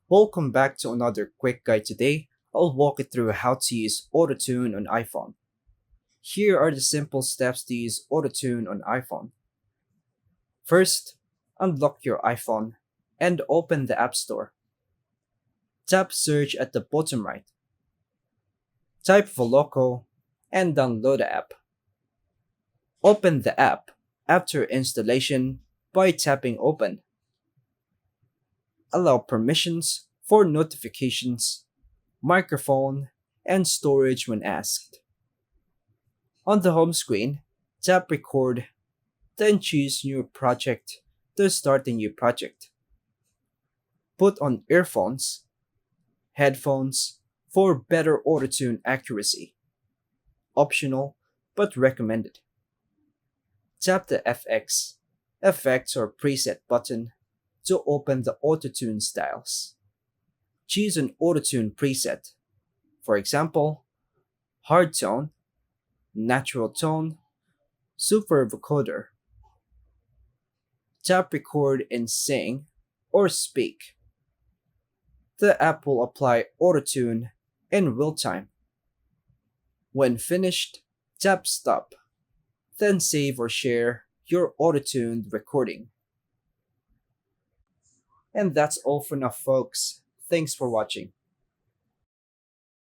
Welcome back to another quick guide today. I'll walk you through how to use Autotune on iPhone. Here are the simple steps to use Autotune on iPhone. First, unlock your iPhone and open the App Store. Tap Search at the bottom right. Type Voloco and download the app. Open the app after installation by tapping Open. Allow permissions for notifications, microphone, and storage when asked. On the home screen, tap Record, then choose New Project to start a new project. Put on earphones, headphones for better autotune accuracy. Optional, but recommended. Tap the FX, Effects or Preset button to open the autotune styles. Choose an autotune preset, for example, hard tone, natural tone, super vocoder. Tap record and sing or speak. The app will apply autotune in real time. When finished, tap stop, then save or share your autotuned recording. And that's all for now, folks. Thanks for watching.